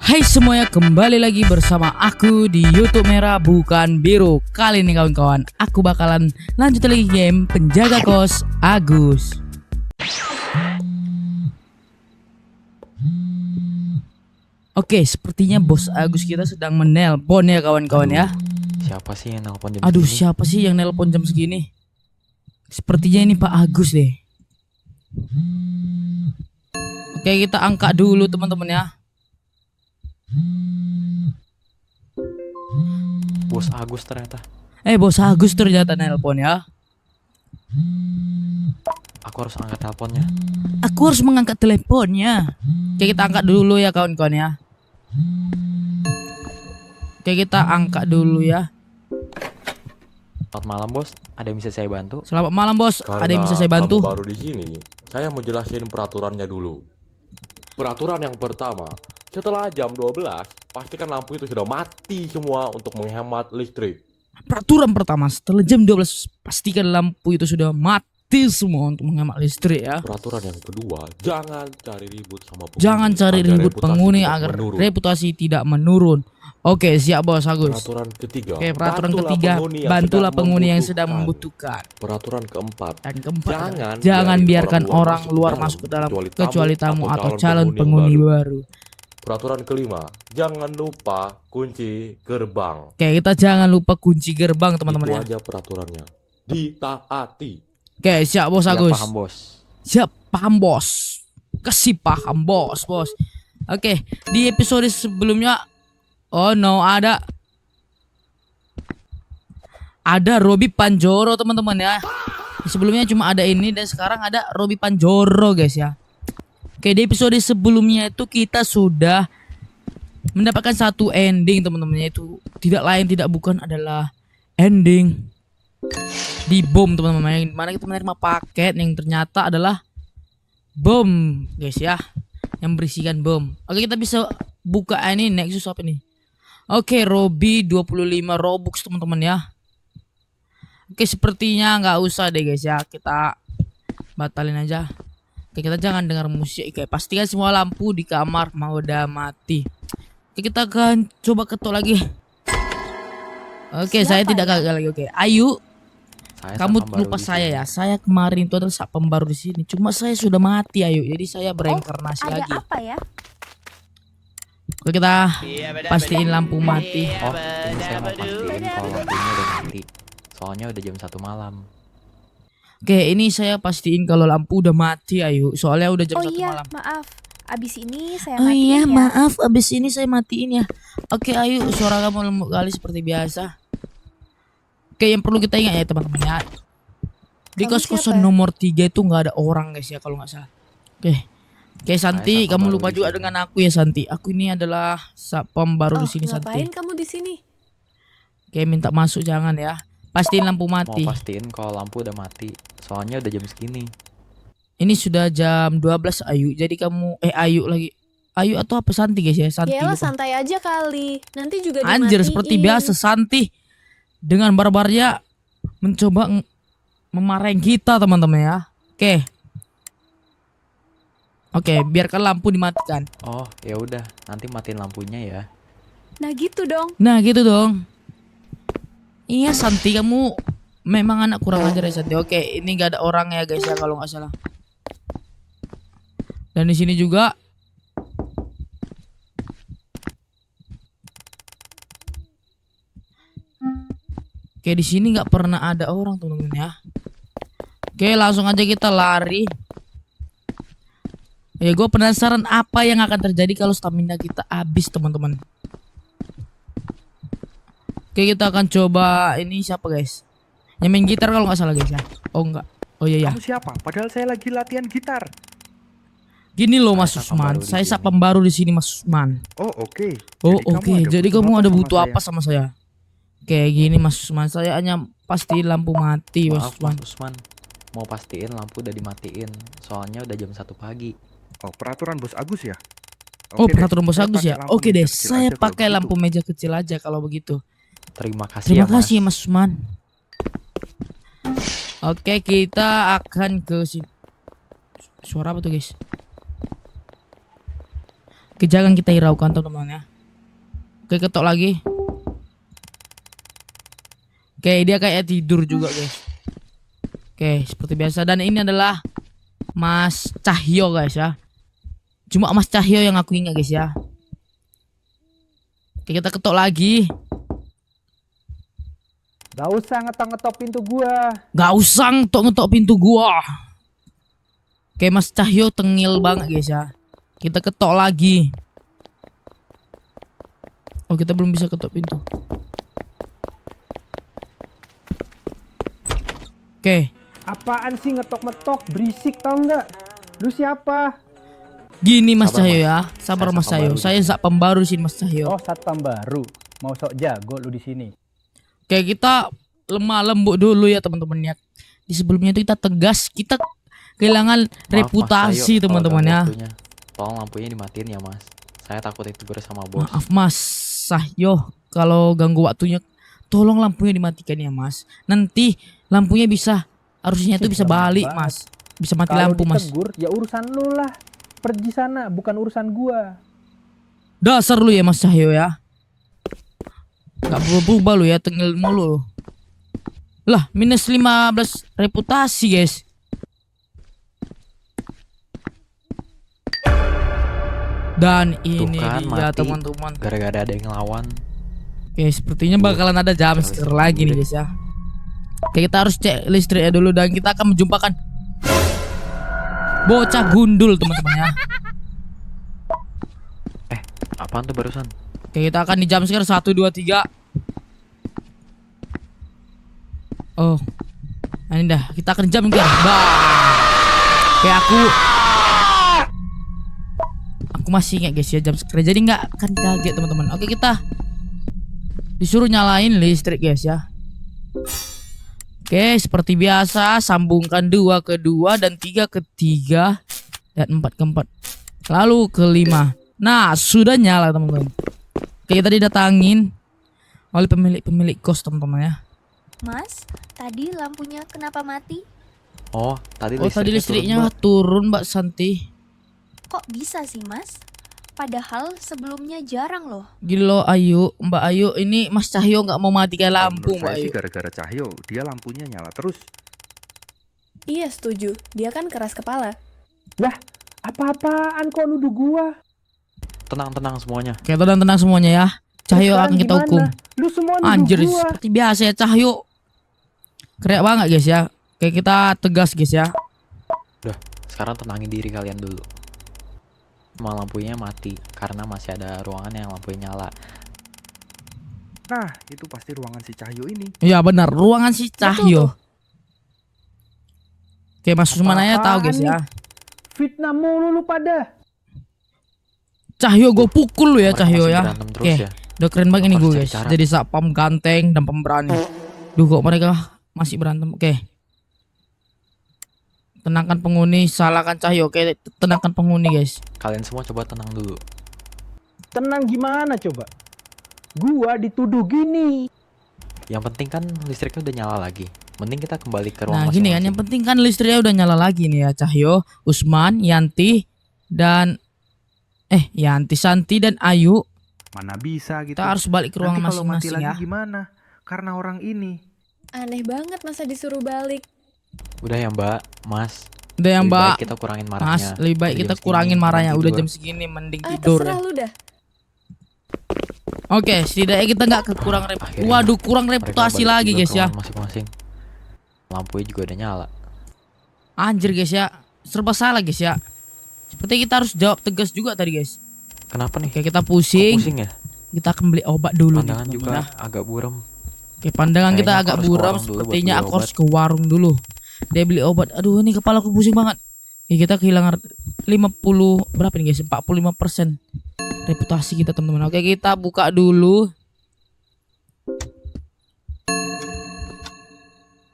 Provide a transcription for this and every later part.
Hai semuanya, kembali lagi bersama aku di YouTube Merah Bukan Biru. Kali ini kawan-kawan, aku bakalan lanjut lagi game Penjaga Kos Agus. Oke, sepertinya bos Agus kita sedang menelpon ya kawan-kawan ya. Siapa sih yang nelpon jam Aduh, segini? siapa sih yang nelpon jam segini? Sepertinya ini Pak Agus deh. Oke, kita angkat dulu teman-teman ya. Bos Agus ternyata. Bos Agus ternyata nelpon ya. Aku harus angkat teleponnya. Aku harus mengangkat teleponnya. Oke, kita angkat dulu ya kawan-kawan ya. Oke, kita angkat dulu ya. Selamat malam bos, ada yang bisa saya bantu? Selamat malam bos, Karena ada yang bisa saya bantu? kamu baru di sini, saya mau jelasin peraturannya dulu. Peraturan yang pertama, setelah jam 12, pastikan lampu itu sudah mati semua untuk menghemat listrik. Peraturan pertama, setelah jam 12 pastikan lampu itu sudah mati semua untuk menghemat listrik ya. Peraturan yang kedua, jangan cari ribut sama penghuni. Jangan cari agar ribut reputasi penghuni tidak agar menurun. reputasi tidak menurun. Oke, siap bos Agus. Peraturan ketiga, Oke, peraturan bantulah ketiga, penghuni yang bantulah sedang penghuni yang sedang membutuhkan. membutuhkan. Peraturan keempat, Dan keempat, jangan jangan biarkan orang ke luar dalam, masuk ke dalam kecuali tamu atau calon yang penghuni baru. Peraturan kelima, jangan lupa kunci gerbang. Oke, kita jangan lupa kunci gerbang teman-teman Itu ya. aja peraturannya. Ditaati. Oke, siap bos Ya, Agus. paham bos. Siap, paham bos. Kasih paham bos. Oke, di episode sebelumnya, oh no, ada Robby Panjoro teman-teman ya. Sebelumnya cuma ada ini dan sekarang ada Robby Panjoro guys ya. Oke, di episode sebelumnya itu kita sudah mendapatkan satu ending teman-teman, itu tidak lain tidak bukan adalah ending di bom teman-teman, yang mana kita menerima paket yang ternyata adalah bom guys ya, yang berisikan bom. Oke, kita bisa buka ini Nexus apa nih. Oke, Robby 25 Robux teman-teman ya. Oke, sepertinya nggak usah deh guys ya, kita batalin aja. Oke, kita jangan dengar musik. Oke, pastikan semua lampu di kamar mau udah mati. Oke, kita akan coba ketuk lagi. Oke, saya tidak gagal lagi. Oke, Ayu, Saya kamu satpam baru lupa di saya sini. ya. Saya kemarin itu adalah satpam baru di sini. Cuma saya sudah mati Ayu. Jadi saya bereinkarnasi Ada lagi. apa ya? Oke, kita pastiin lampu mati. Oh, ini saya mau pastiin kalau lampunya udah mati. Soalnya udah jam 1 malam. Oke, ini saya pastiin kalau lampu udah mati Ayu. Soalnya udah jam Oh 1 iya, malam. maaf. Abis ini saya Oh matiin iya, ya. maaf. Abis ini saya matiin ya. Oke, Ayu, suara kamu lembut kali seperti biasa. Oke, yang perlu kita ingat ya teman-teman ya. Di Kamu kos-kosan siapa? nomor 3 itu nggak ada orang guys ya kalau nggak salah. Oke. Oke, Santi, satpam kamu baru lupa di juga sini. dengan aku ya Santi. Aku ini adalah satpam baru Oh, di sini Santi. ngapain kamu di sini? Oke, minta masuk jangan ya. Pastiin lampu Mau mati. pastiin kalau lampu udah mati. Soalnya udah jam segini. Ini sudah jam 12 Ayu. Jadi kamu Ayu lagi. Ayu atau apa Santi guys ya? Santi Yaelah, lupa. santai aja kali. Nanti juga Anjir, dimatiin. seperti biasa Santi dengan barbarnya mencoba memarahin kita teman-teman ya. Oke, biarkan lampu dimatikan. Oh, ya udah, nanti matiin lampunya ya. Nah gitu dong. Nah gitu dong. Iya Santi, kamu memang anak kurang ajar ya Santi. Oke, ini gak ada orang ya guys ya kalau nggak salah. Dan di sini juga. Oke, di sini nggak pernah ada orang teman-teman ya. Oke, langsung aja kita lari. Ya, gue penasaran apa yang akan terjadi kalau stamina kita habis teman-teman. Oke, kita akan coba ini siapa guys? Yang main gitar kalau nggak salah guys ya. Oh enggak. Oh iya ya. Kamu siapa? Padahal saya lagi latihan gitar. Gini loh Mas Saya satpam Usman. baru di Saya sini. satpam baru di sini Mas Usman. Oh oke. Oh Jadi oke. Jadi kamu ada butuh apa sama sama saya? Kayak gini Mas Usman. Saya hanya pastiin lampu mati Mas Maaf Usman. Mas Usman. Mau pastiin lampu udah dimatiin. Soalnya udah jam 1 pagi. saya? Oh peraturan bos Agus ya? Oh, Oke deh, peraturan bos saya Agus pakai ya. lampu Oke meja deh, kecil saya aja kalau pakai begitu. lampu meja kecil aja kalau begitu. Terima kasih Terima ya Mas. kasih Mas Usman. Oke, kita akan ke sini. Suara apa tuh guys? Oke, jangan kita hiraukan teman-teman ya. Oke, ketok lagi. Oke, dia kayak tidur juga guys. Oke, seperti biasa. Dan ini adalah Mas Cahyo guys ya. Cuma Mas Cahyo yang aku ingat guys ya. Oke, kita ketok lagi. Gak usah ngetok-ngetok pintu gua. Gak usah ngetok pintu gua. Oke, Mas Cahyo tengil banget guys ya. Kita ketok lagi. Oh, kita belum bisa ketok pintu. Oke, Apaan sih ngetok-ngetok? Berisik tau nggak? Lu siapa? gini Mas Sabar, Cahyo Mas. ya. Sabar Saya Mas satpam Cahyo. baru. Saya satpam baru sih Mas Cahyo. Oh, satpam baru. Mau sok jago lu di sini. Oke, kita lemah lembut dulu ya teman-teman ya. Di sebelumnya itu kita tegas, kita kehilangan Maaf, Mas reputasi Cahyo, teman-teman kalau ya. ganggu waktunya. Tolong lampunya dimatiin ya Mas. Saya takut itu bersama bos. Maaf Mas Cahyo, kalau ganggu waktunya tolong lampunya dimatikan ya Mas. Nanti lampunya bisa, harusnya itu bisa Lambat balik banget. Mas. Bisa mati Kalau lampu Mas. ditegur, ya urusan lu lah. Pergi sana, bukan urusan gua. Dasar lu ya Mas Cahyo ya. Gak berubah lu ya, tengil mulu. Lah, minus 15 reputasi guys. Dan ini kan, dia mati. teman-teman. Gara-gara ada yang ngelawan. Oke, sepertinya bakalan ada jumpscare lagi nih guys ya. Oke, kita harus cek listriknya dulu dan kita akan menjumpakan bocah gundul teman-teman ya. Apaan tuh barusan? Oke, kita akan di jumpscare 1 2 3. Oh. Nah, ini dah, kita akan jumpscare. Bah. Oke, aku masih ingat guys ya jumpscare. Jadi nggak akan kaget teman-teman. Oke, kita disuruh nyalain listrik guys ya. Oke, seperti biasa sambungkan 2 ke 2 dan 3 ke 3 dan 4 ke 4. Lalu ke 5. Nah, sudah nyala teman-teman. Oke, kita didatangin oleh pemilik kos teman-teman ya. Mas, tadi lampunya kenapa mati? Oh, tadi Oh, tadi listriknya turun, turun Mbak. Mbak Santi. Kok bisa sih, Mas? Padahal sebelumnya jarang loh. Gini loh Ayu, Mbak Ayu, ini Mas Cahyo nggak mau matikan lampu Menurut Mbak saya Ayu. sih gara-gara Cahyo, dia lampunya nyala terus. Iya, setuju. Dia kan keras kepala. Lah, apa-apaan kok nuduh gua? Tenang semuanya. Oke, tenang semuanya ya. Cahyo Sekarang akan kita gimana? hukum. Lu semua nuduh Anjir, gua. seperti biasa ya Cahyo. Keren banget guys ya. Oke, kita tegas guys ya. Udah, sekarang tenangin diri kalian dulu. Semua lampunya mati karena masih ada ruangan yang lampunya nyala. Nah, itu pasti ruangan si Cahyo ini. Iya benar, ruangan si Cahyo. Oke, Mas Usman aja tahu guys ya. Fitnah mulu lu pada. Cahyo gue pukul lu ya Mereka Cahyo masih ya. berantem terus Oke, ya. udah keren banget ini Harus gue cari guys. cara. Jadi satpam ganteng dan pemberani. Duh, kok mereka masih berantem. Oke. Tenangkan penghuni, salahkan Cahyo. Oke, tenangkan penghuni guys. Kalian semua coba tenang dulu. Tenang gimana coba? Gua dituduh gini. Yang penting kan listriknya udah nyala lagi. Mending kita kembali ke Nah ruang gini kan, yang penting kan listriknya udah nyala lagi nih ya. Cahyo, Usman, Yanti, dan Yanti, Santi, dan Ayu. Mana bisa gitu. Kita harus balik ke Nanti ruangan kalau mati masing-masing lagi ya. gimana? Karena orang ini. Aneh banget masa disuruh balik. Udah ya Mbak, Mas. Udah yang Lebih Mbak, baik kita kurangin Mas, marahnya. lebih baik Udah kita jam segini, kurangin mending marahnya. Udah tidur. jam segini mending tidur ya. Terserah lu dah. Oke, setidaknya kita nggak kekurangan Akhirnya Waduh, kurang Mereka reputasi balik lagi juga guys ke ya. ruangan masing-masing. Lampunya juga udah nyala. Anjir guys ya, serba salah guys ya. Seperti kita harus jawab tegas juga tadi guys. Kenapa nih? Oke, kita Kok pusing. pusing ya? Kita akan beli obat dulu. Pandangan nih, juga teman-teman, ya. agak buram. Oke, pandangan kita Kayaknya aku agak harus ke buram. warung dulu buat Sepertinya beli aku obat. harus ke warung dulu. Dia beli obat. Aduh, ini kepala aku pusing banget. Ya, kita kehilangan 50 berapa nih guys? 45% reputasi kita teman-teman. Oke, kita buka dulu.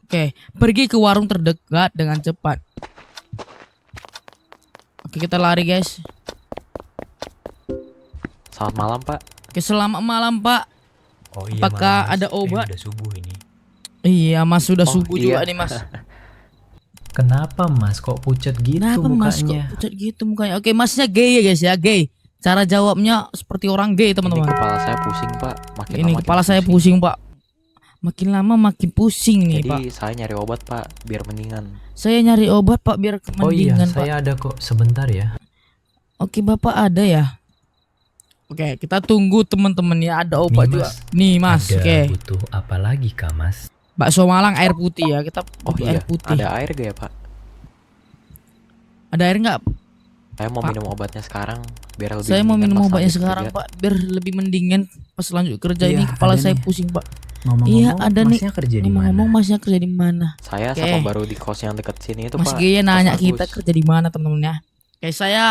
Oke, pergi ke warung terdekat dengan cepat. Oke, kita lari guys. Selamat malam Pak. Oke, selamat malam Pak. Oh iya, Apakah Mas. ada obat? Udah subuh ini. Iya Mas, sudah Oh, subuh iya. juga nih Mas. Kenapa Mas kok pucat gitu Kenapa Mas kok mukanya? pucat gitu mukanya? Oke, Masnya gay ya guys ya, gay. Cara jawabnya seperti orang gay, Ini teman-teman. kepala saya pusing pak. Makin Ini lama makin kepala saya pusing, Pak. Makin lama makin pusing nih, Jadi Pak. saya nyari obat pak biar mendingan. Saya nyari obat, Pak, biar Oh iya, mendingan, Pak. saya ada kok. Sebentar ya. Oke, Bapak ada ya? Oke, kita tunggu teman-teman ya, ada obat Nih, juga. Mas. Nih, Mas. Ada Oke. butuh apa lagi kah, Mas? Bakso Malang air putih ya. Kita Oh butuh iya, air putih. ada air gak ya pak? Ada air nggak? Saya mau Pak. minum obatnya sekarang biar lebih Saya mau mendingan minum pas obatnya lanjut sekarang, kerja. Pak, biar lebih mendingan pas lanjut kerja. Iya, Ini kepala ada saya nih. pusing, Pak. Ngomong-ngomong, Iya, ada nih. Masnya kerja di mana? Ngomong-ngomong, Masnya kerja di mana? Saya Oke. satpam baru di kos yang dekat sini itu Mas pak. Gaya Kos nanya Agus. kita kerja di mana, teman-teman ya. Kayak saya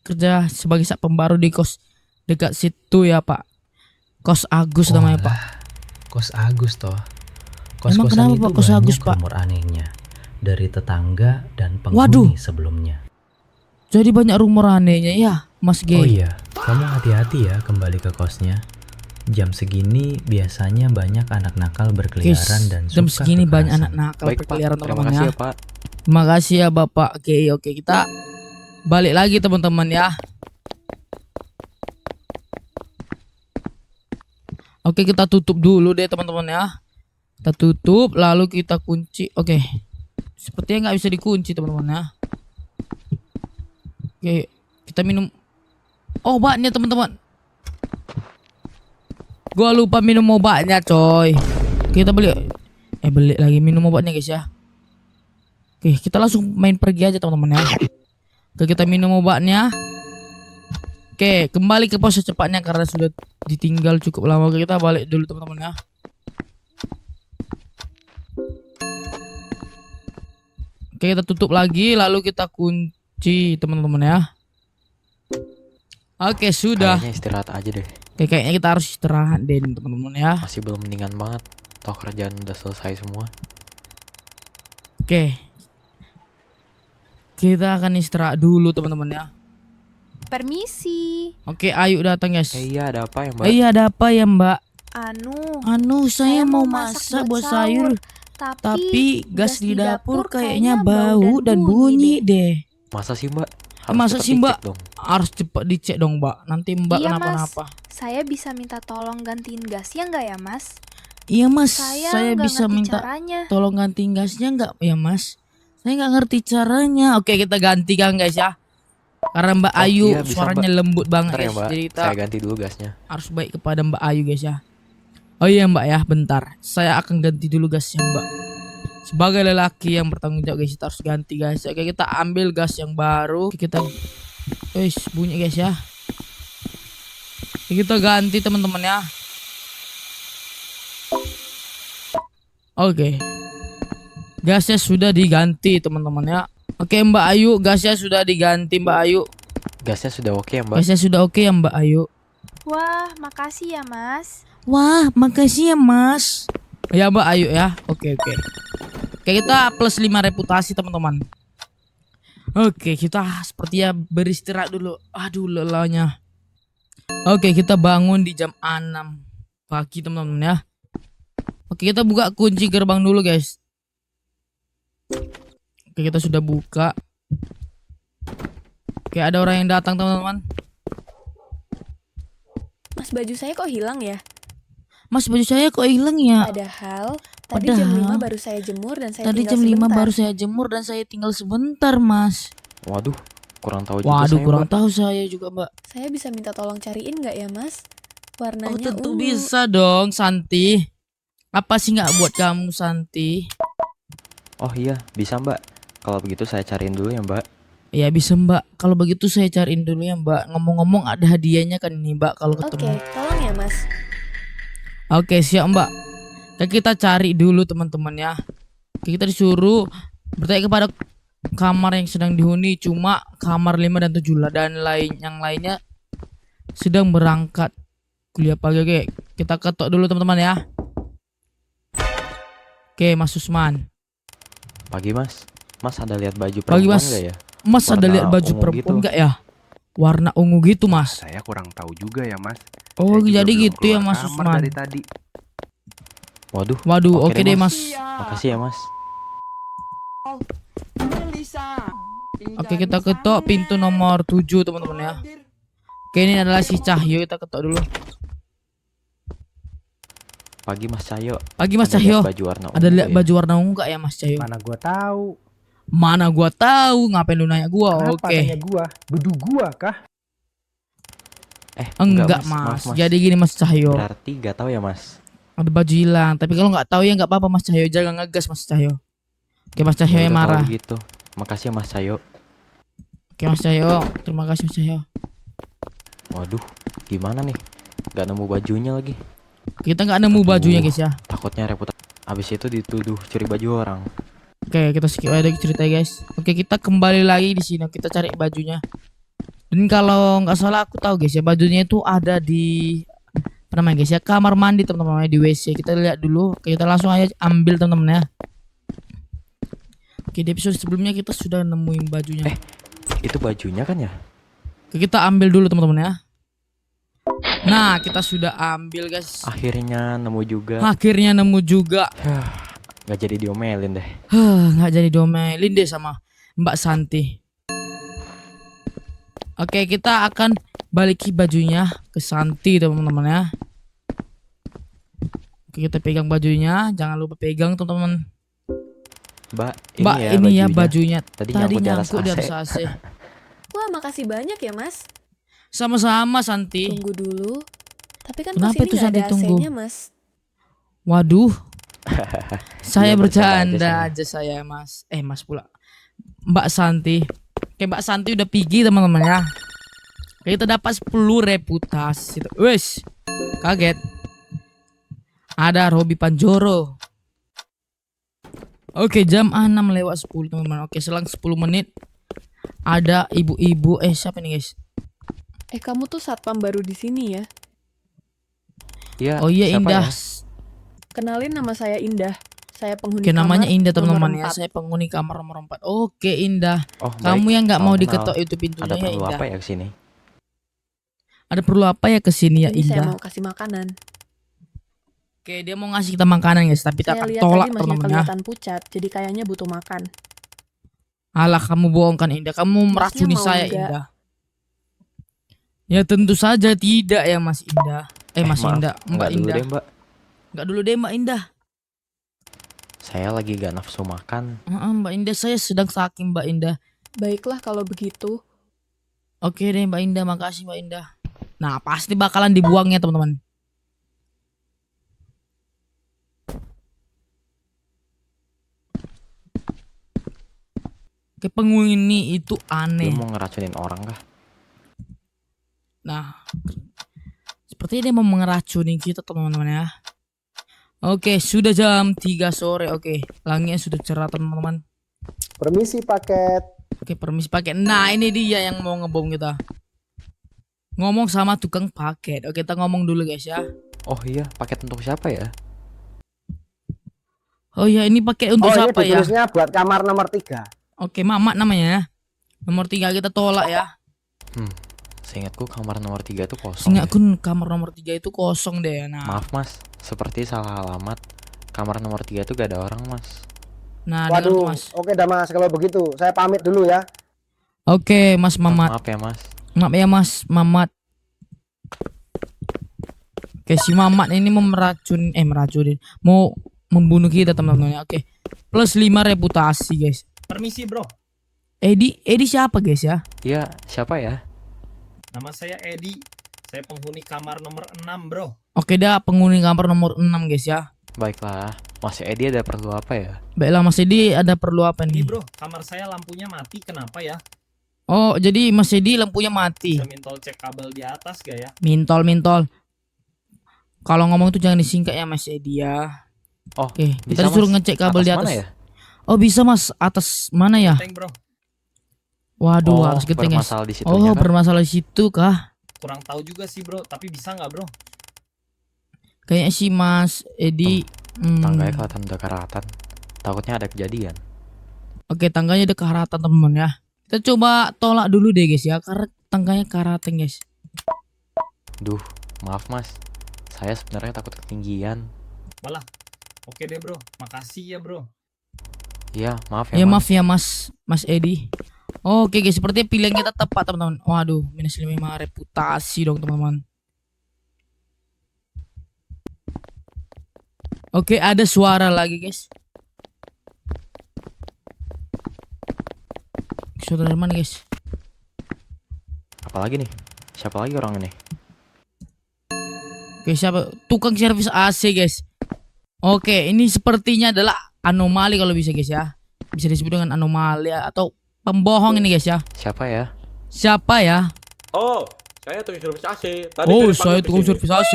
kerja sebagai satpam baru di kos dekat situ ya, Pak. Kos Agus namanya, Pak. Walah, Kos Agus toh. Emang Kos-kosan kenapa, itu Pak, Kos banyak Agus, Pak? rumor anehnya dari tetangga dan Waduh. penghuni sebelumnya. Jadi banyak rumor anehnya ya, Mas G. Oh iya, kamu hati-hati ya kembali ke kosnya. Jam segini biasanya banyak anak nakal berkeliaran dan Jam suka segini banyak kekerasan. anak nakal Baik pak, berkeliaran, terima teman-teman kasih ya. ya pak. Terima kasih ya, Bapak. Oke, kita balik lagi, teman-teman ya. Oke, kita tutup dulu deh, teman-teman ya. Kita tutup, lalu kita kunci. Oke, sepertinya nggak bisa dikunci, teman-teman ya. Oke, kita minum obatnya, teman-teman. Gua lupa minum obatnya, coy. Kita beli lagi minum obatnya, guys ya. Oke, kita langsung main pergi aja, teman-teman ya. Oke, kita minum obatnya. Oke, kembali ke pos secepatnya karena sudah ditinggal cukup lama. Oke, kita balik dulu, teman-teman ya. Oke, kita tutup lagi, lalu kita kunci, teman-teman ya. Oke, sudah. Kayaknya istirahat aja deh. Oke, kayaknya kita harus istirahat deh, teman-teman ya. Masih belum mendingan banget. Toh kerjaan udah selesai semua. Oke. Kita akan istirahat dulu, teman-teman ya. Permisi. Oke, Ayu datang, guys. Iya ada apa ya mbak? Iya, ada apa ya, Mbak? Anu, Saya mau masak buat sayur, tapi gas di dapur kayaknya bau dan bunyi deh. Masa sih mbak? Masa cepet sih, Mbak? dicek dong. Harus cepat dicek dong, Mbak. Nanti Mbak Iya, kenapa-napa. Saya bisa minta tolong gantiin gasnya nggak ya, Mas? Iya, Mas. Saya Saya nggak bisa ngerti minta caranya. tolong ganti gasnya nggak ya, Mas? Saya nggak ngerti caranya. Oke, kita gantikan, guys ya. Karena Mbak Oh, Ayu iya, bisa, suaranya lembut banget, Bentar ya guys. mbak, Jadi kita saya ganti dulu gasnya. harus baik kepada Mbak Ayu, guys ya. Oh iya, Mbak ya, bentar. Saya akan ganti dulu gasnya, Mbak. Sebagai lelaki yang bertanggung jawab, guys, kita harus ganti, guys. Oke, kita ambil gas yang baru. Oke, kita bunyi, guys ya. Oke, kita ganti, teman-teman ya. Oke. Gasnya sudah diganti, teman-teman ya. Oke, Mbak Ayu, gasnya sudah diganti, Mbak Ayu. Gasnya sudah oke ya mbak? Gasnya sudah oke ya, Mbak Ayu. Wah, makasih ya, Mas. Wah, makasih ya, Mas. Ya, Mbak Ayu ya. Oke. Oke, kita plus 5 reputasi, teman-teman. Oke, kita sepertinya beristirahat dulu. Aduh, lelahnya. Oke, kita bangun di jam 6 pagi, teman-teman ya. Oke, kita buka kunci gerbang dulu, guys. Oke, kita sudah buka. Oke, ada orang yang datang, teman-teman. Mas, baju saya kok hilang ya? Mas, baju saya kok hilang ya? Padahal tadi jam 5 baru saya jemur dan saya Tadi tinggal jam 5 sebentar. baru saya jemur dan saya tinggal sebentar, Mas. Waduh, kurang tahu juga Waduh, saya, kurang Mbak. tahu saya juga, Mbak. Saya bisa minta tolong cariin nggak ya, Mas? Oh, Warnanya tentu ungu. bisa dong, Santi. Apa sih nggak buat kamu, Santi? Oh iya, bisa mbak. Kalau begitu saya cariin dulu ya mbak. Ya bisa, Mbak. Kalau begitu saya cariin dulu ya, Mbak. Ngomong-ngomong ada hadiahnya kan ini, Mbak, kalau Oke, ketemu. tolong ya, Mas. Oke, siap, Mbak. Ya, kita cari dulu, teman-teman ya. Oke, kita disuruh bertanya kepada kamar yang sedang dihuni, cuma kamar 5 dan 7 lah, dan yang lainnya sedang berangkat kuliah pagi. Oke, kita ketok dulu, teman-teman ya. Oke, Mas Usman. Pagi mas. Mas ada lihat baju Pagi, perempuan Mas. nggak ya? Mas ada Warna lihat baju ungu perempuan gitu. nggak ya? Warna ungu gitu, Mas. Saya kurang tahu juga ya, Mas. Oh, Saya juga jadi belum gitu ya, keluar Mas kamar Usman. dari tadi. Waduh. Waduh, Oke oke deh, deh, Mas. Mas. Makasih ya mas. Oke, kita ketok pintu nomor 7, teman-teman ya. Oke, ini adalah si Cahyo, kita ketok dulu. Pagi Mas Cahyo. Pagi Mas Ada lihat Cahyo. baju warna Ada ungu lihat ya? baju warna ungu gak ya Mas Cahyo? Mana gua tahu. Mana gua tahu, ngapain lu nanya gua? Kenapa Oke. tanya gua? Bedu gua kah? Enggak maaf, mas. Jadi gini Mas Cahyo, Berarti gak tahu ya Mas. ada baju hilang. Tapi kalau nggak tahu ya nggak apa-apa Mas Cahyo, jangan ngegas Mas Cahyo. Oke Mas Cahyo Ya yang udah kalau marah. gitu. Makasih ya Mas Cahyo. Oke Mas Cahyo, terima kasih Mas Cahyo. Waduh, gimana nih? Gak nemu bajunya lagi. Kita nggak nemu bajunya guys ya. Takutnya reputasi. Abis itu dituduh curi baju orang. Oke, kita skip aja cerita guys. Oke, kita kembali lagi di sini. Kita cari bajunya. Dan kalau nggak salah aku tahu guys ya, bajunya itu ada di apa namanya guys ya, kamar mandi teman-teman, di WC. Kita lihat dulu. Oke, kita langsung aja ambil teman-teman ya. Oke, di episode sebelumnya kita sudah nemuin bajunya. Itu bajunya kan ya? Oke, kita ambil dulu teman-teman ya. Nah, kita sudah ambil guys. Akhirnya nemu juga. Akhirnya nemu juga. Gak jadi diomelin deh. Nggak jadi domelin deh sama Mbak Santi. Oke, kita akan baliki bajunya ke Santi teman-teman ya. Oke, kita pegang bajunya, jangan lupa pegang teman-teman. Mbak, Mbak, ini ya bajunya. Tadi Tadi nyangkut nyangkut di di atas atas AC. Wah, makasih banyak ya, Mas. Sama-sama Santi. Tunggu dulu. Tapi kan Kenapa pas ini itu, nggak Santi, ada tunggu? AC-nya, Mas. Waduh, saya Iya, bercanda saya. aja saya Mas. Mas pula. Mbak Santi. Oke, Mbak Santi udah pergi teman-teman ya. Oke, kita dapat 10 reputasi. Wes, kaget. Ada Robi Panjoro. Oke, jam 6:10 teman-teman. Oke, selang 10 menit ada ibu-ibu. Siapa nih guys? Kamu tuh satpam baru di sini ya? Iya, Oh iya, siapa Indah. ya? Kenalin, nama saya Indah. Saya penghuni Oke, namanya kamar Indah nomor teman-teman ya. 4. Saya penghuni kamar nomor 4. Oke, Indah. Oh, Kamu baik. yang nggak mau Salam diketok kenal. itu pintunya Ada ya, perlu Indah. apa ya kesini? Ada perlu apa ya kesini ya, Ini saya Indah? mau kasih makanan. Oke, dia mau ngasih kita makanan guys, tapi kita Saya akan lihat tolak tadi masnya teman-teman ya. kelihatan pucat, jadi kayaknya butuh makan. Alah, kamu bohong kan Indah. Kamu meracuni mau saya enggak? Indah. Ya tentu saja tidak ya Mas Indah. Mas Maaf, Indah, Mbak enggak dulu Indah. deh, Mbak. Enggak dulu deh Mbak Indah. Saya lagi gak nafsu makan. Mbak Indah, saya sedang sakit Mbak Indah. Baiklah kalau begitu. Oke deh Mbak Indah, makasih Mbak Indah. Nah, pasti bakalan dibuangnya teman-teman. Oke, penghuni itu Dia aneh. mau ngeracunin orang kah? Nah, sepertinya dia mau mengeracuni kita teman-teman ya. Oke, sudah jam 3 sore. Oke, langitnya sudah cerah teman-teman. Permisi paket. Oke, permisi paket. Nah, ini dia yang mau ngebom kita. Ngomong sama tukang paket. Oke, kita ngomong dulu guys ya. Oh iya, paket untuk siapa ya? Oh ya, ini paket untuk siapa ya? ditulisnya buat kamar nomor 3. Oke, Mamat namanya ya. Nomor 3 kita tolak ya. Seingatku kamar nomor 3 itu kosong. Seingatku deh. kamar nomor 3 itu kosong deh. Nah, Maaf Mas, seperti salah alamat. Kamar nomor 3 itu gak ada orang Mas. nah dengar tuh, Waduh, Mas. oke dah Mas, kalau begitu saya pamit dulu ya. Oke, Mas Mamat. Maaf ya Mas. Maaf ya Mas Mamat. Oke, si Mamat ini mau meracunin, mau membunuh kita teman-teman. Oke, plus 5 reputasi guys. Permisi bro, Edi siapa guys ya? Iya, siapa ya? nama saya Edi. Saya penghuni kamar nomor 6 bro. Oke, dia penghuni kamar nomor 6 guys ya. Baiklah, Mas Edi ada perlu apa ya? Baiklah Mas Edi, ada perlu apa Ini nih? bro, kamar saya lampunya mati, kenapa ya? Oh, jadi Mas Edi lampunya mati. Bisa mintol cek kabel di atas gak ya? Mintol. Kalau ngomong tuh jangan disingkat ya Mas Edi ya. Oh, Oke, bisa, kita disuruh Mas. ngecek kabel di Atas atas. mana ya? Oh, bisa Mas, atas mana ya? Teng bro, Waduh, Oh, harus genteng guys. bermasalah di situ. Oh, bermasalah di situ kah? kurang tahu juga sih bro, tapi bisa nggak bro? Kayaknya sih Mas Edi. Tangganya kelihatan udah karatan. Takutnya ada kejadian. Oke, tangganya udah karatan teman ya. Kita coba tolak dulu deh guys ya, karena tangganya karatan guys. Duh, maaf Mas. Saya sebenarnya takut ketinggian. Malah, oke deh bro, makasih ya bro. Iya, maaf Ya ya, Mas. maaf ya Mas Edi. Oke guys, sepertinya pilihan kita tepat teman-teman. Waduh, minus 5 reputasi dong teman-teman. Oke, ada suara lagi guys. Suara dari mana guys? Apalagi nih? Siapa lagi orang ini? Oke, siapa? Tukang servis AC guys. Oke, ini sepertinya adalah anomali kalau bisa guys ya. Bisa disebut dengan anomali atau pembohong ini guys ya. Siapa ya? Siapa ya? Oh, saya tukang servis AC. Tadi Oh, dipanggil saya ke tukang sini. servis AC.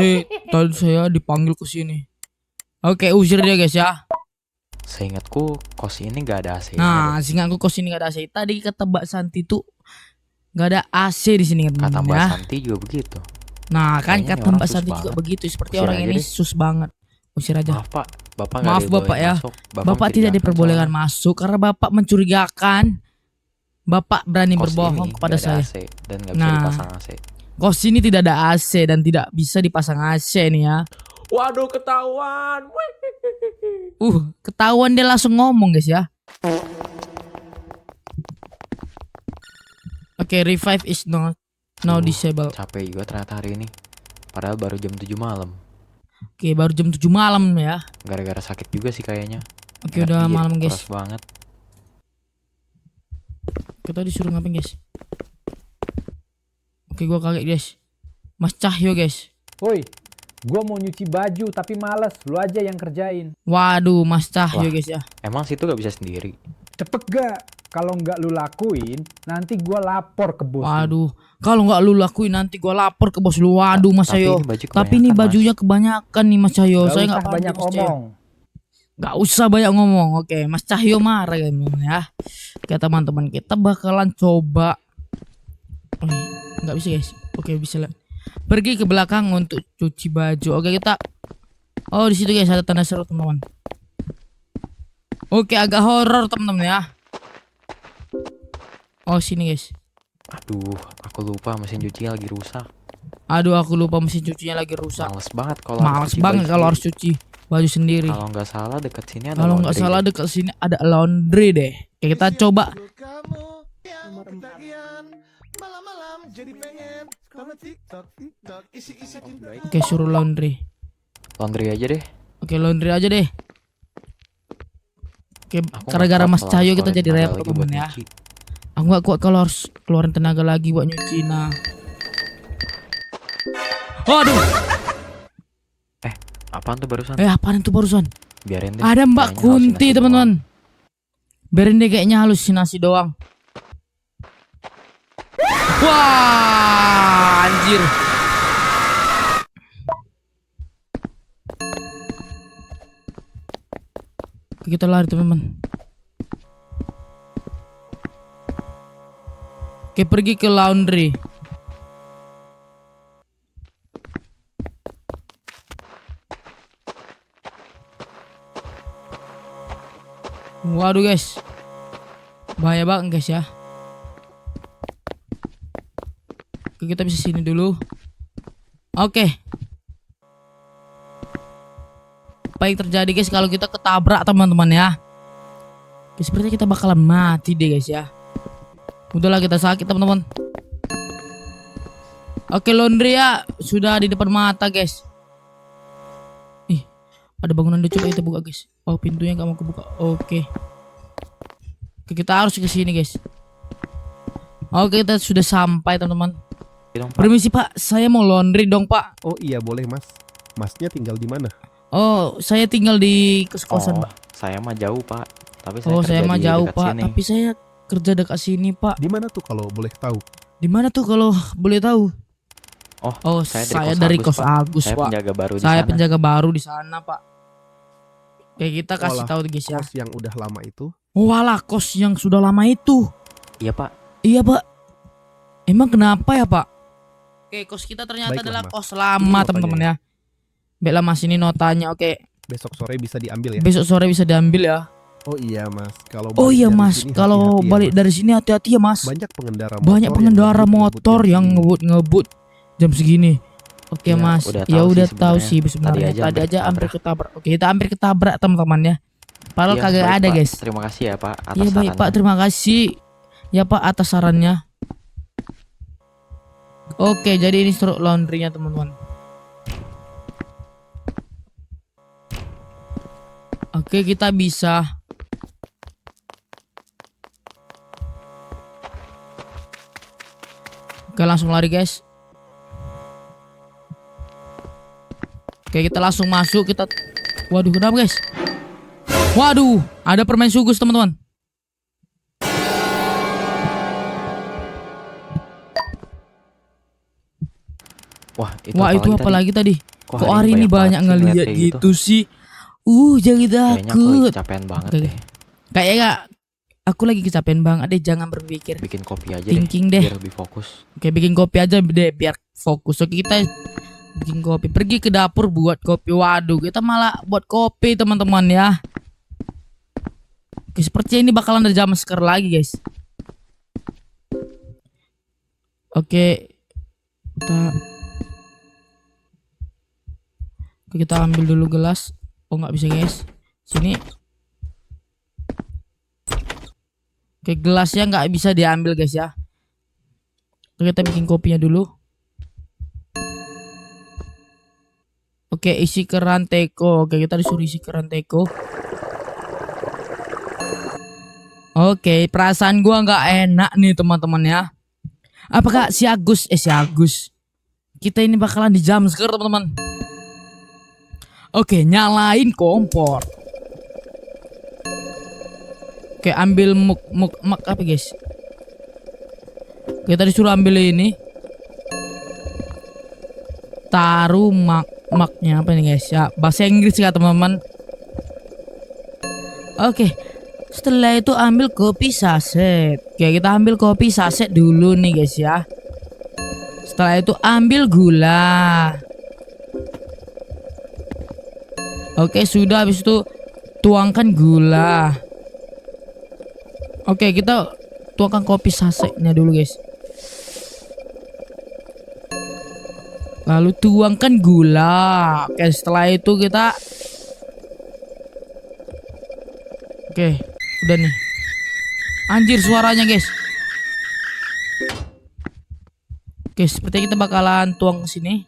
Tadi saya dipanggil ke sini. Oke, usir dia guys ya. Seingatku kos ini gak ada AC. Nah, sehingga aku kos ini gak ada AC. Tadi kata Mbak Santi tuh gak ada AC di sini Kata teman-teman Mbak ya. Santi juga begitu. Nah, kan Kayaknya kata orang Mbak sus Santi juga banget. begitu. Seperti Usir orang aja ini deh. sus banget. Usir aja. Maaf Pak, Bapak nggak Maaf, dibolehin Bapak ya. masuk. Bapak tidak mencurigakan diperbolehkan soalnya. masuk karena Bapak mencurigakan. Bapak berani Kos berbohong ini kepada nggak ada saya. AC dan nggak bisa Nah. dipasang AC. Kos ini tidak ada AC dan tidak bisa dipasang AC nih ya. Waduh, ketahuan. Ketahuan dia langsung ngomong guys ya. Oke, revive is not now Aduh, disable. Capek juga ternyata hari ini. Padahal baru jam 7 malam. Oke, baru jam 7 malam ya. Gara-gara sakit juga sih kayaknya. Oke, Enak udah diet, malam guys. keras banget. Kita disuruh ngapain guys? Oke, gua kaget guys. Mas Cahyo guys. Woi, gua mau nyuci baju tapi males. Lu aja yang kerjain. Waduh, Mas Cahyo Wah. guys ya. Emang situ gak bisa sendiri? Cepet gak? Kalau nggak lu lakuin, nanti gua lapor ke bos. lu. Waduh, kalau nggak lu lakuin nanti gua lapor ke bos lu. Waduh, Mas Tapi Cahyo. ini baju Tapi ini kebanyakan, bajunya kebanyakan nih Mas Cahyo. Nggak Saya usah nggak paham banyak nih, Mas Cahyo. ngomong. Gak usah banyak ngomong. Oke, Mas Cahyo marah ya teman-teman ya. Oke teman-teman, kita bakalan coba. Nggak bisa guys. Oke, bisa lah. Pergi ke belakang untuk cuci baju. Oke, kita. Oh, di situ guys ada tanda seru teman-teman. Oke, agak horor teman-teman ya. Oh, sini guys. Aduh, aku lupa mesin cuci lagi rusak. Aduh, aku lupa mesin cucinya lagi rusak. Males banget kalau Males banget kalau harus cuci baju sendiri. Kalau nggak salah dekat sini ada Kalau nggak laundry. salah dekat sini ada laundry deh. Oke, kita coba. Oke, suruh laundry. Laundry aja deh. Oke, laundry aja deh. Oke, Aku nggak gara-gara kuat Mas kalau Cahyo harus kita keluarin jadi tenaga repot lagi buat temen ya. nyuci. Aku nggak kuat kalau harus keluarin tenaga lagi buat nyuci. Nah. Waduh, Apaan tuh barusan? apaan itu barusan? Biarin deh. Ada Mbak kayaknya Kunti halusinasi teman-teman. Biarin deh kayaknya halusinasi doang. Wah, anjir. Oke, kita lari teman-teman. Oke, pergi ke laundry. Waduh guys, bahaya banget guys ya. Oke, kita bisa sini dulu. Oke. Apa yang terjadi guys kalau kita ketabrak teman-teman ya? Oke, sepertinya kita bakalan mati deh guys ya. Udahlah, kita sakit teman-teman. Oke, laundry ya sudah di depan mata guys. Ih, ada bangunan dulu, coba kita buka guys. Oh, pintunya nggak mau kebuka. Oke. Oke, kita harus ke sini guys. Oke, kita sudah sampai teman-teman. dong, Pak. Permisi Pak, saya mau laundry dong Pak. Oh iya boleh mas. Masnya tinggal di mana? Oh, saya tinggal di kos-kosan Oh, Pak. saya mah jauh Pak. Tapi saya Oh, kerja saya mah di jauh dekat Pak. sini. Tapi saya kerja dekat sini Pak. Di mana tuh kalau boleh tahu? Di mana tuh kalau boleh tahu? Oh, saya dari kos Agus Saya Pak. penjaga baru di Saya sana. penjaga baru di sana Pak. Kayak kita kasih Walah, tahu guys ya. Kos yang udah lama itu? Walah, kos yang sudah lama itu. Iya Pak. Iya Pak. Emang kenapa ya Pak? Oke, kos kita ternyata Baiklah, adalah Mas. kos Ini lama notanya teman-teman ya. ya. Baiklah Mas, ini notanya. Oke, Besok sore bisa diambil ya? besok sore bisa diambil ya. Oh iya mas. Kalau Oh balik iya dari Mas, sini kalau hati-hati ya, balik Mas. dari sini hati-hati ya Mas. Banyak pengendara Banyak pengendara motor yang ngebut ngebut-ngebut jam segini. Oke Ya, Mas, udah ya tahu udah sih tahu sebenarnya. sih sebenarnya. Tadi aja Tadi aja hampir hampir ketabrak. Oke, kita hampir ketabrak teman-teman ya. Padahal Iya, kagak baik, ada Pak. guys. Terima kasih ya Pak atas Iya baik Pak, sarannya. terima kasih. Ya Pak, atas sarannya. Oke, jadi ini struk laundry-nya teman-teman. Oke, kita bisa. Oke, langsung lari guys. Oke, kita langsung masuk. Kita, waduh, kenapa guys? Waduh, ada permen sugus teman-teman. Wah, itu apa lagi tadi? Kok hari ini banyak banget sih ngeliat ngeliat kayak gitu sih? Jangan Kayaknya aku takut. kecapean banget Oke. deh. Kayaknya aku lagi kecapean banget deh, jangan berpikir. Bikin kopi aja Thinking deh. biar lebih fokus. Oke, bikin kopi aja deh biar fokus. Oke, kita bikin kopi. Pergi ke dapur buat kopi. Waduh, kita malah buat kopi teman-teman ya. Oke, sepertinya ini bakalan ada jumpscare lagi guys. Oke, kita ambil dulu gelas. Oh, nggak bisa guys. Sini. Oke, gelasnya nggak bisa diambil guys ya. Oke, kita bikin kopinya dulu. Oke, isi keran teko. Oke, kita disuruh isi keran teko. Oke, perasaan gua nggak enak nih teman-teman ya. Apakah si Agus? Kita ini bakalan di jumpscare teman-teman. Oke, nyalain kompor. Oke, ambil muk apa guys? Kita disuruh ambil ini. Taruh maknya apa nih guys ya? Bahasa Inggris ya teman-teman. Oke. Setelah itu ambil kopi saset. Oke, kita ambil kopi saset dulu nih guys ya. Setelah itu ambil gula. Oke, sudah, habis itu tuangkan gula. Oke, kita tuangkan kopi sasetnya dulu guys. Lalu tuangkan gula. Oke, setelah itu kita, oke, udah nih. Anjir suaranya guys. Oke, sepertinya kita bakalan tuang ke sini.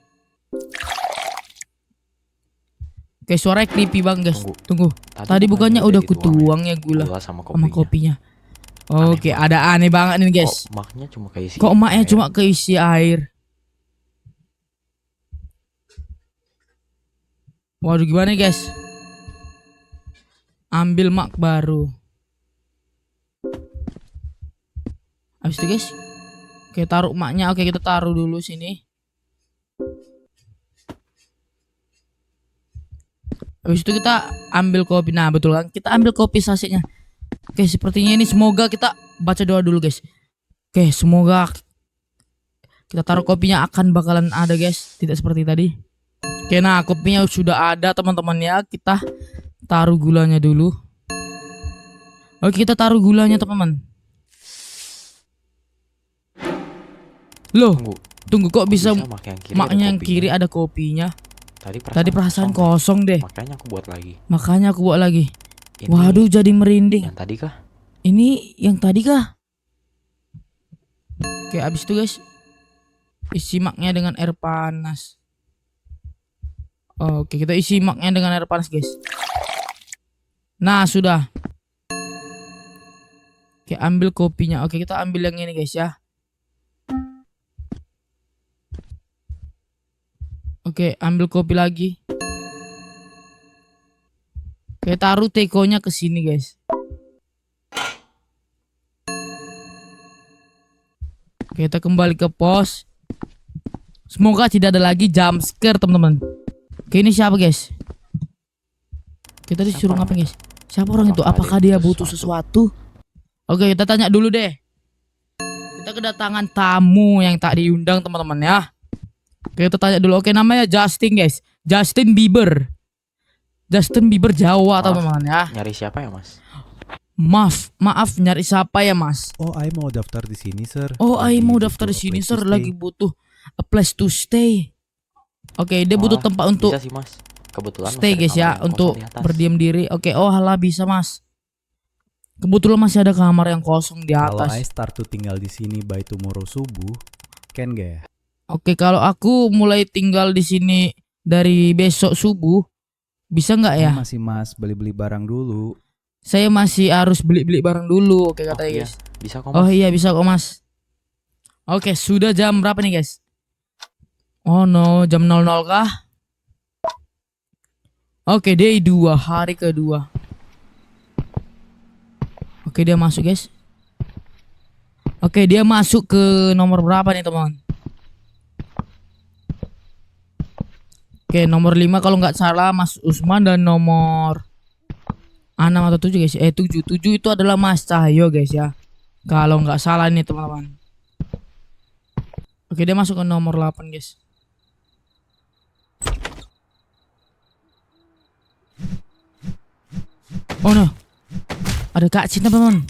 Oke, suaranya creepy banget guys. Tunggu. Tadi bukannya udah kutuang ya gula sama sama kopinya. Oke, ada aneh banget nih guys. Kok maknya cuma keisi Kok maknya air? cuma keisi air? Waduh, gimana nih guys? Ambil mak baru. Habis itu guys. Oke, taruh maknya. Oke, kita taruh dulu sini. Habis itu kita ambil kopi. Nah, betul kan? Kita ambil kopi sasetnya. Oke, sepertinya ini, semoga kita baca doa dulu guys. Oke, semoga kita taruh kopinya akan bakalan ada guys, tidak seperti tadi. Oke, nah kopinya sudah ada teman-teman ya. Kita taruh gulanya dulu. Oke, kita taruh gulanya teman-teman. Loh, tunggu kok bisa maknya yang kiri ada kopinya. Tadi perasaan kosong deh. Makanya aku buat lagi. Ini Waduh, jadi merinding. Yang tadi kah? Ini yang tadi kah? Oke, abis itu guys, isi maknya dengan air panas. Oke, kita isi maknya dengan air panas guys. Nah, sudah. Oke, ambil kopinya. Oke, kita ambil yang ini guys ya. Oke, ambil kopi lagi. Oke, taruh tekonya ke sini guys. Oke, kita kembali ke pos. Semoga tidak ada lagi jumpscare teman-teman. Oke, ini siapa guys? Kita disuruh ngapain guys? Siapa orang itu? Apakah dia butuh sesuatu? Oke, kita tanya dulu deh. Kita kedatangan tamu yang tak diundang teman-teman ya. Oke, kita tanya dulu. Oke, namanya Justin guys. Justin Bieber. Justin Bieber Jawa teman-teman ya. Nyari siapa ya mas? Maaf, nyari siapa ya mas? Oh, I mau daftar di sini, sir. Oh, I Lagi mau butuh daftar di a sini place sir, to stay. lagi butuh a place to stay. Oke, dia butuh tempat untuk Bisa sih mas. Kebetulan stay masih ada guys ya, kamar yang untuk kosong di atas. berdiam diri. Oke, oh halah bisa mas. Kebetulan masih ada kamar yang kosong di Kalau I atas. start to tinggal di sini by tomorrow subuh, can gak ya? Oke, kalau aku mulai tinggal di sini dari besok subuh, bisa nggak ya? Masih mas beli-beli barang dulu. Saya masih harus beli-beli barang dulu, oke katanya iya. guys. Bisa kok Oh mas. iya bisa kok mas. Oke, sudah jam berapa nih guys? Oh no, jam 00 kah? Oke, day 2, hari kedua. Oke, dia masuk guys. Oke, dia masuk ke nomor berapa nih teman? Oke, nomor 5 kalau nggak salah Mas Usman, dan nomor 6 atau 7 guys. 7 itu adalah Mas Cahyo guys ya. Kalau nggak salah nih teman-teman. Oke, dia masuk ke nomor 8 guys. Oh no, ada Kak Cinta teman-teman.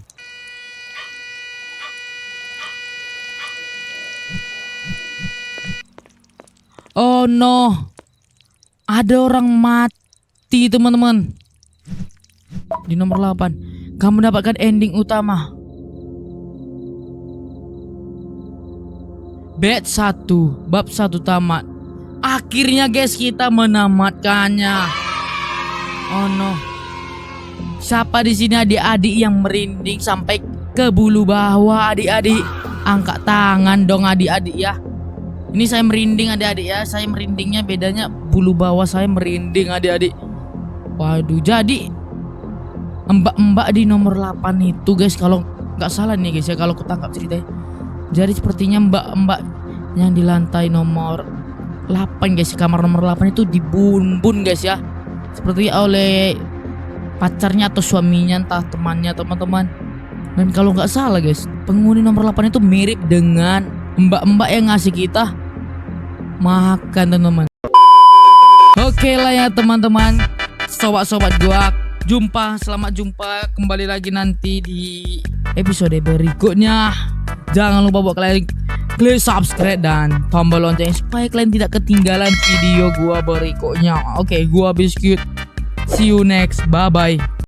Oh no, ada orang mati teman-teman. Di nomor 8 kamu mendapatkan ending utama. Batch 1, bab 1 tamat. Akhirnya guys kita menamatkannya. Oh no. Siapa di sini adik-adik yang merinding sampai ke bulu bawah? Adik-adik angkat tangan dong adik-adik ya. Ini saya merinding adik-adik ya. Saya merindingnya bedanya bulu bawah saya merinding adik-adik. Waduh, jadi mbak-mbak di nomor 8 itu guys, kalau nggak salah nih guys ya, kalau kutangkap ceritanya. Jadi sepertinya mbak-mbak yang di lantai nomor 8 guys, kamar nomor 8 itu dibumbun guys ya. Sepertinya oleh pacarnya atau suaminya, entah temannya teman-teman. Dan kalau nggak salah guys, penghuni nomor 8 itu mirip dengan mbak-mbak yang ngasih kita makan teman-teman. Oke lah ya teman-teman, sobat-sobat gua, selamat jumpa kembali lagi nanti di episode berikutnya. Jangan lupa buat kalian klik subscribe dan tombol lonceng supaya kalian tidak ketinggalan video gua berikutnya. Oke, gua Biscuit. See you next. Bye bye.